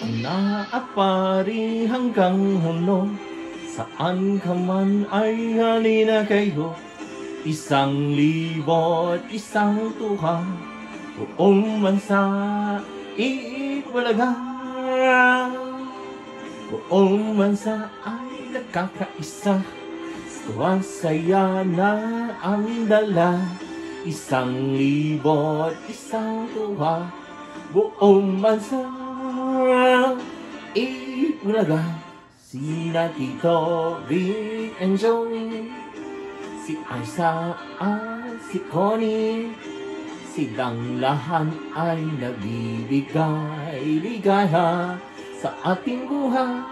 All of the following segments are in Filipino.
Naapari hanggang hulo, saan ka man ay halina kayo. 1,000 isang tuha, buong bansa iibalaga. Buong bansa ay nagkakaisa, tuwa saya na ang dala. 1,000 isang tuwa, buong bansa iibalaga. Sina Tito, Vic and Joey, si Aiza at si Connie, silang lahat ay nagbibigay ligaya sa ating buhay.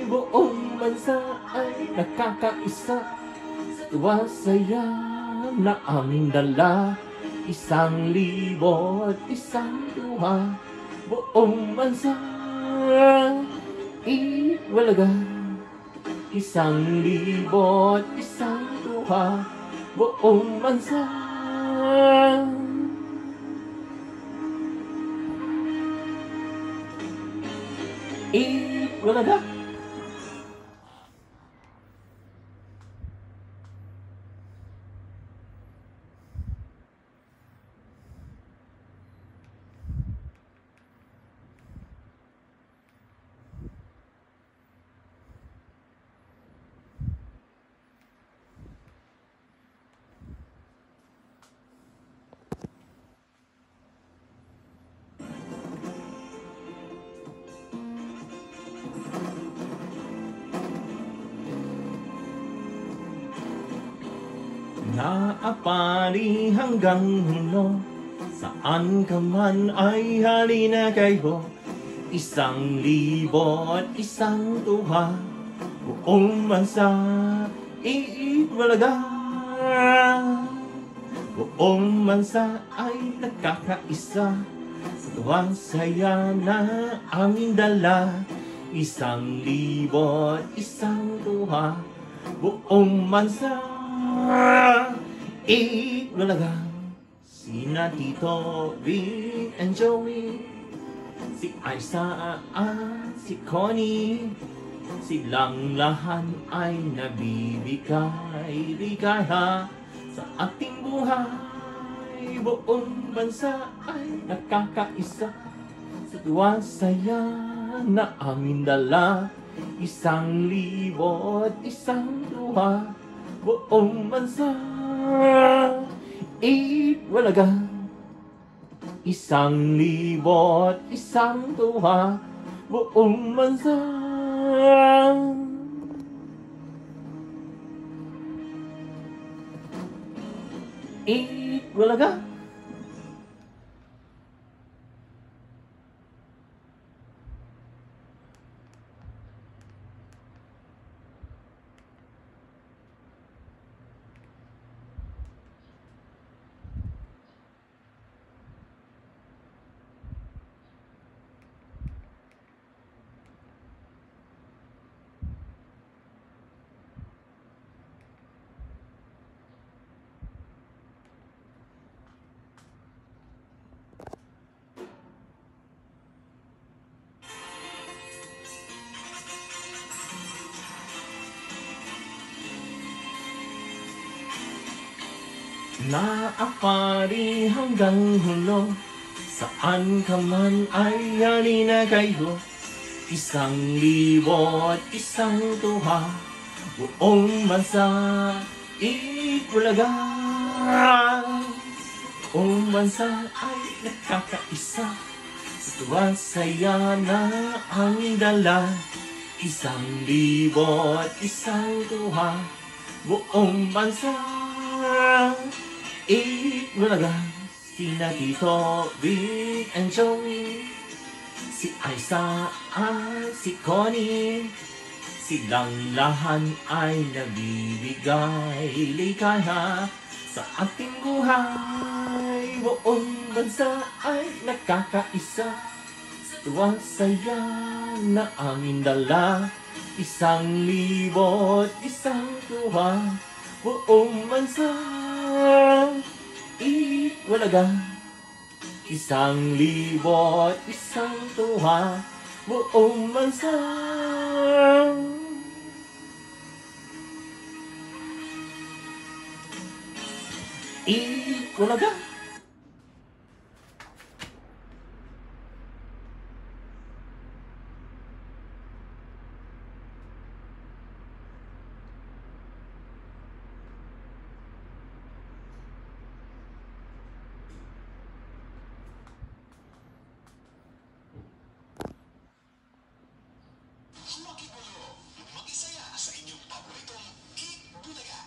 Buong bansa ay nakakaisa, tuwa saya na aming dala. 1,000 isang tuwa, buong bansa iwalaga. 1,000 isang tuwa, buong bansa iwalaga. Naapari hanggang hulo, saan ka man ay halina kayo. 1,000 isang tuwa, buong bansa iibalaga. Buong bansa ay nagkakaisa, tuwa saya na aming dala. 1,000 isang tuwa, buong bansa iwalaga. Sina Tito, Vic and Joey, si Aiza at si Connie, silang lahat ay nabibigay ligaya sa ating buhay. Buong bansa ay nakakaisa, sa tuwa saya na aming dala. 1,000 isang tuwa, buong bansa iwalaga. 1,000 isang tuwa, buong bansa iwalaga. Naapari hanggang hulo, saan ka man ay halina kayo. 1,000 isang tuwa, buong bansa iibalaga. Buong bansa ay nakakaisa, sa tuwa saya na ang dala. 1,000 isang tuwa, buong bansa iwalaga. Sina Tito, Vic and Joey, si Aiza at si Connie, silang lahat ay nabibigay ligaya sa ating buhay. Buong bansa ay nakakaisa, tuwa saya na aming dala. 1,000 isang tuwa, buong bansa iwalaga. 1,000 isang tuwa, buong bansa. Itbulaga. Makisaya sa inyong paboritong Itbulaga.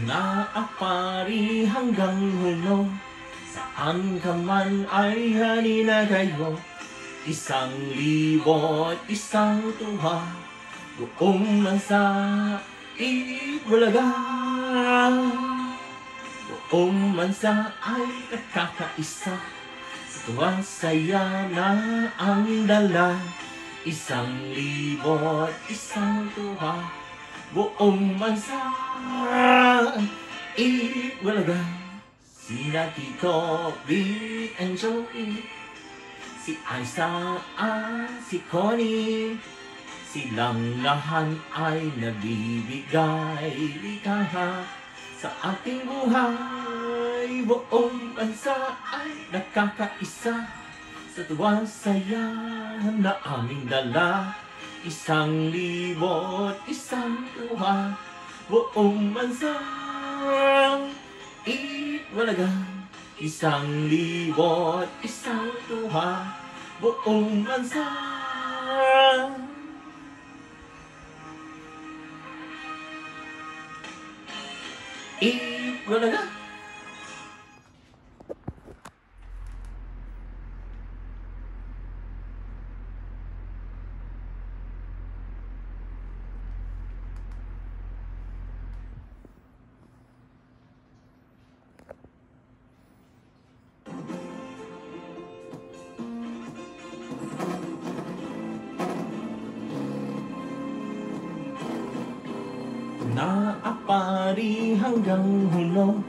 Naapari hanggang hulo, saan ka man ay halina kayo. 1,000 isang tuwa, buong bansa Itbulaga. Buong bansa ay nakakaisa, sa tuwang saya na ang dala. 1,000 isang tuwa, buong bansa Itbulaga. Sina Tito, Vic and Joey, si Aiza at si Connie, silang lahat ay nabibigay likha sa ating buhay. Buong bansa ay nakakaisa, sa tuwang saya na aming dala. 1,000 isang tuwa, buong bansa Itbulaga. 1,000 isang tuwa, buong bansa Itbulaga. Naapari hanggang hulo,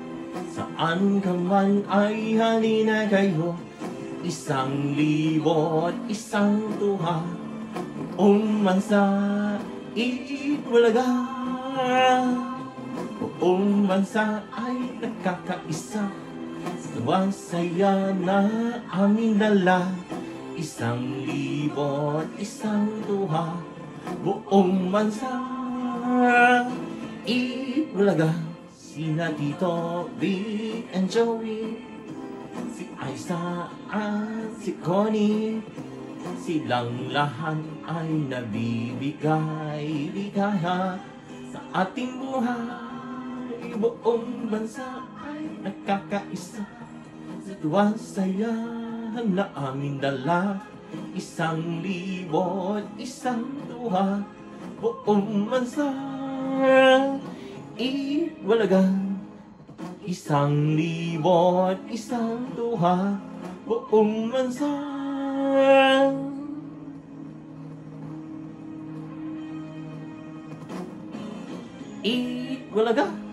saan ka man ay halina kayo. 1,000 isang tuwa, buong bansa Itbulaga. Buong bansa ay nakakaisa, sa tuwang saya na aming dala. 1,000 isang tuwa, buong bansa Itbulaga. Sina Tito, Vic and Joey, si Aiza at si Connie, silang lahat ay nabibigay ligaya sa ating buhay. Buong bansa ay nakakaisa, sa tuwang saya na aming dala. 1,000 isang tuwa, buong bansa Itbulaga. 1,000 isang tuwa, buong bansa Itbulaga.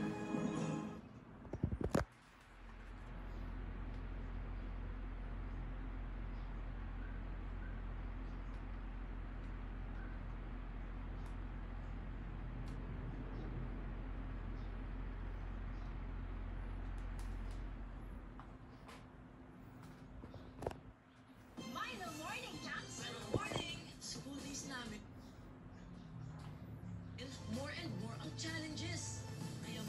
Milo Morning Camps. Morning! School days namin. More and more ang challenges. Kaya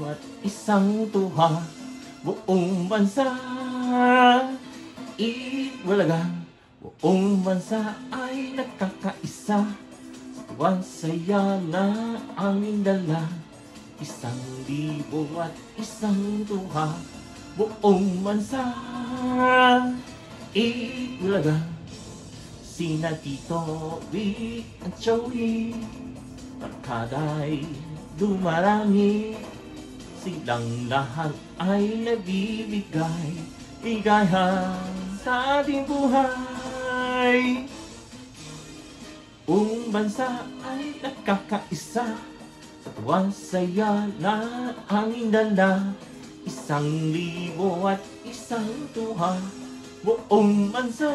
at isang tuwa, buong bansa iwalagang, buong bansa ay nagkakaisa. Sa tuwang saya na aming dala, 1,000 at isang tuwa, buong bansa iwalagang. Sina Tito Vic at Joey, barkada'y dumarami, silang lahat ay nabibigay ligaya sa ating buhay. Buong bansa ay nagkakaisa, sa tuwang saya na aming dala, 1,000 at isang tuwa, buong bansa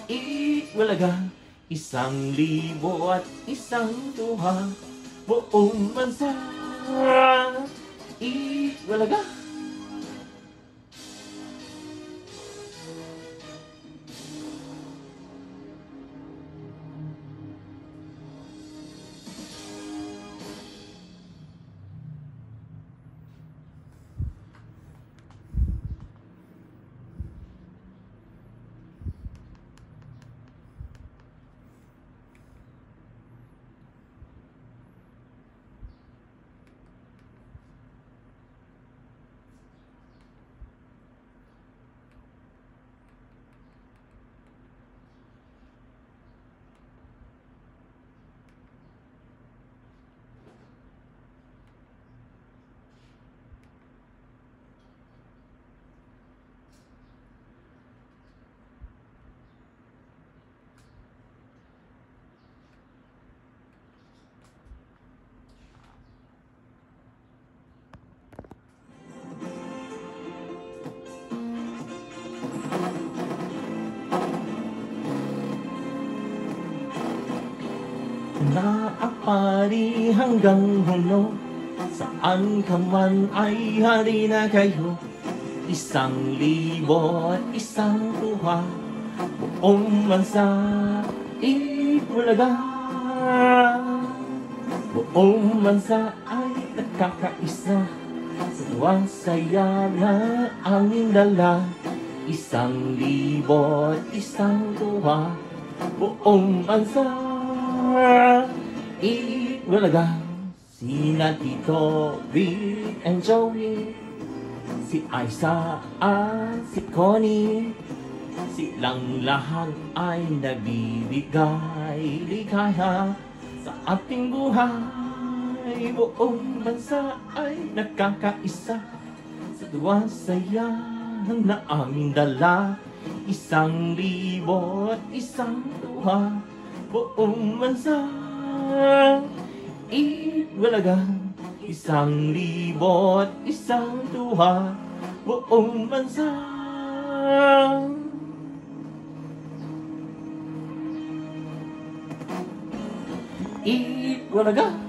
iwalagang. 1,000 at isang tuwa, buong bansa iwalagang. Naapari hanggang hulo, saan ka man ay hari na kayo. 1,000 at isang tuwa, buong bansa iwalaga. Buong bansa ay nagkakaisa, sa tuwang saya na aming dala, 1,000 at isang tuwa, buong bansa iwalagang. Sina Tito Vic and Joey, si Aiza at si Connie, silang lahat ay nabibigay ligaya sa ating buhay. Buong bansa ay nagkakaisa, sa tuwang saya na aming dala, 1,000 at isang tuwa, buong bansa iwalagang. 1,000 at isang tuwa, buong bansa iwalagang.